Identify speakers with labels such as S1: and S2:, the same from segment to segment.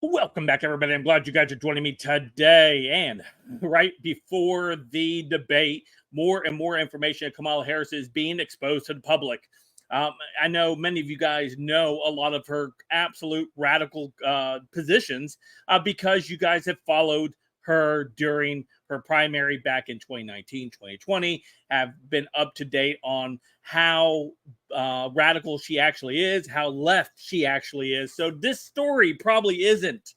S1: Welcome back, everybody. I'm glad you guys are joining me today. And right before the debate, more and more information of Kamala Harris is being exposed to the public. I know many of you guys know a lot of her absolute radical positions because you guys have followed her during her primary back in 2019, 2020, have been up to date on how radical she actually is, how left she actually is. So this story probably isn't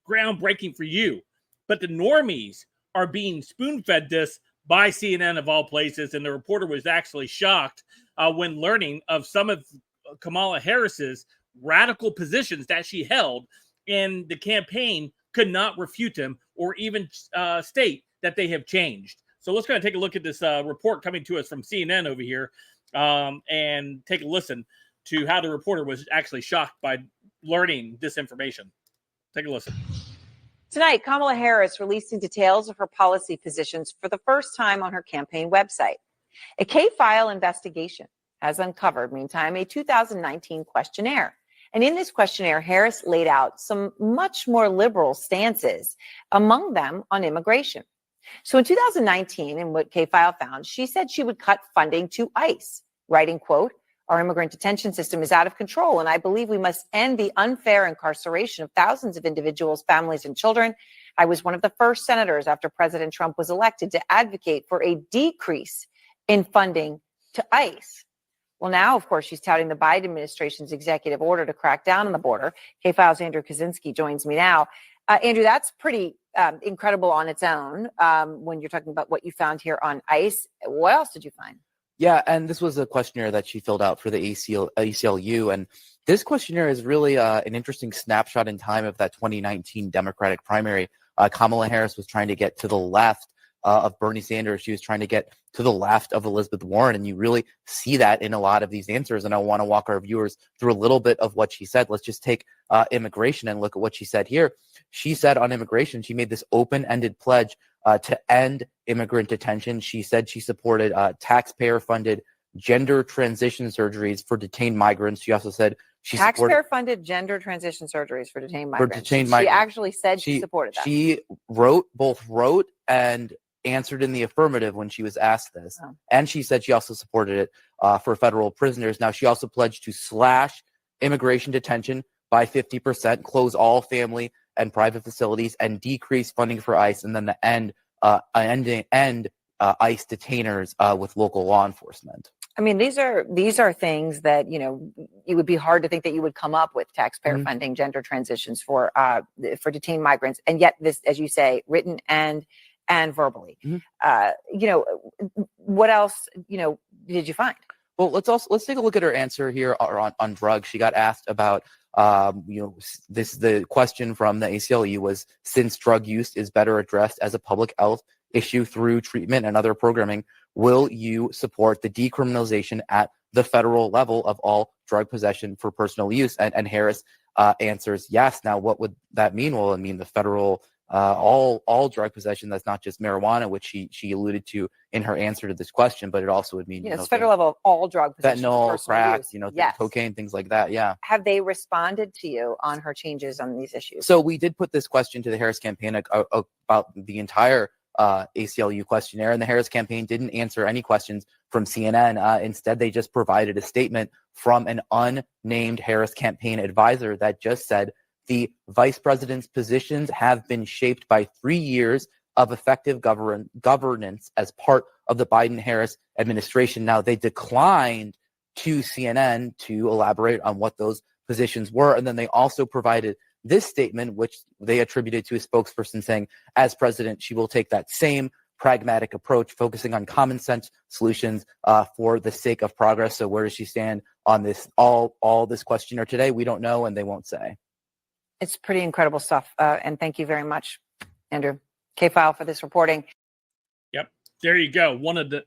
S1: groundbreaking for you, but the normies are being spoon-fed this by CNN of all places, and the reporter was actually shocked when learning of some of Kamala Harris's radical positions that she held, and the campaign could not refute them or even state that they have changed. So let's kind of take a look at this report coming to us from CNN over here and take a listen to how the reporter was actually shocked by learning this information. Take a listen.
S2: Tonight, Kamala Harris releasing details of her policy positions for the first time on her campaign website. A K-file investigation has uncovered, meantime, a 2019 questionnaire. And in this questionnaire, Harris laid out some much more liberal stances, among them on immigration. So in 2019, in what K-file found, she said she would cut funding to ICE, writing, quote, "Our immigrant detention system is out of control, and I believe we must end the unfair incarceration of thousands of individuals, families, and children. I was one of the first senators after President Trump was elected to advocate for a decrease in funding to ICE." Well, now, of course, she's touting the Biden administration's executive order to crack down on the border. K-File's Andrew Kaczynski joins me now. Andrew, that's pretty incredible on its own when you're talking about what you found here on ICE. What else did you find?
S3: Yeah, and this was a questionnaire that she filled out for the ACLU. And this questionnaire is really an interesting snapshot in time of that 2019 Democratic primary. Kamala Harris was trying to get to the left of Bernie Sanders. She was trying to get to the left of Elizabeth Warren. And you really see that in a lot of these answers. And I want to walk our viewers through a little bit of what she said. Let's just take immigration and look at what she said here. She said on immigration, she made this open-ended pledge to end immigrant detention. She said she supported taxpayer-funded gender transition surgeries for detained migrants. She also said she
S2: taxpayer-funded gender transition surgeries for detained migrants. She actually said she supported that.
S3: She both wrote and answered in the affirmative when she was asked this. Oh. And she said she also supported it for federal prisoners. Now, she also pledged to slash immigration detention by 50%, close all family and private facilities, and decrease funding for ICE, and then the end ICE detainers with local law enforcement.
S2: I mean, these are things that, you know, it would be hard to think that you would come up with taxpayer funding gender transitions for detained migrants, and yet this, as you say, written and verbally. You know, what else, you know, did you find?
S3: Well, let's take a look at her answer here on drugs. She got asked about the question from the ACLU was, since drug use is better addressed as a public health issue through treatment and other programming, will you support the decriminalization at the federal level of all drug possession for personal use? And Harris answers yes. Now, what would that mean? Well, it mean the federal all drug possession. That's not just marijuana, which she alluded to in her answer to this question, but it also would mean
S2: it's federal level of all drug possession,
S3: fentanyl, crack,
S2: use.
S3: Cocaine, things like that. Yeah.
S2: Have they responded to you on her changes on these issues?
S3: So we did put this question to the Harris campaign about the entire ACLU questionnaire, and the Harris campaign didn't answer any questions from CNN. Instead, they just provided a statement from an unnamed Harris campaign advisor that just said, the vice president's positions have been shaped by 3 years of effective governance as part of the Biden-Harris administration. Now, they declined to CNN to elaborate on what those positions were. And then they also provided this statement, which they attributed to a spokesperson saying, as president, she will take that same pragmatic approach, focusing on common sense solutions for the sake of progress. So where does she stand on this, all this questionnaire today? We don't know, and they won't say.
S2: It's pretty incredible stuff. And thank you very much, Andrew K-File, for this reporting.
S1: Yep. There you go.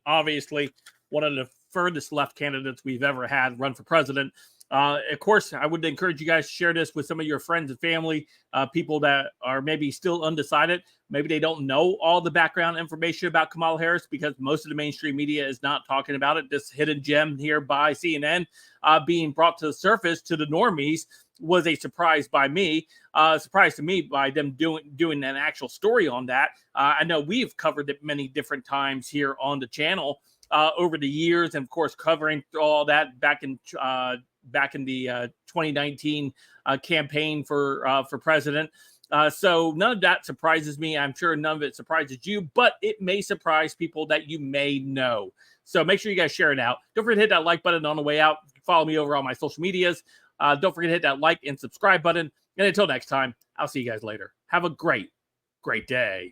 S1: Obviously one of the furthest left candidates we've ever had run for president. Of course, I would encourage you guys to share this with some of your friends and family, people that are maybe still undecided. Maybe they don't know all the background information about Kamala Harris because most of the mainstream media is not talking about it. This hidden gem here by CNN being brought to the surface to the normies was a surprise by me, surprise to me by them doing an actual story on that. I know we've covered it many different times here on the channel over the years, and of course covering all that back in the 2019 campaign for president. So none of that surprises me. I'm sure none of it surprises you, but it may surprise people that you may know. So make sure you guys share it out. Don't forget to hit that like button on the way out. Follow me over on my social medias. Don't forget to hit that like and subscribe button. And until next time, I'll see you guys later. Have a great day.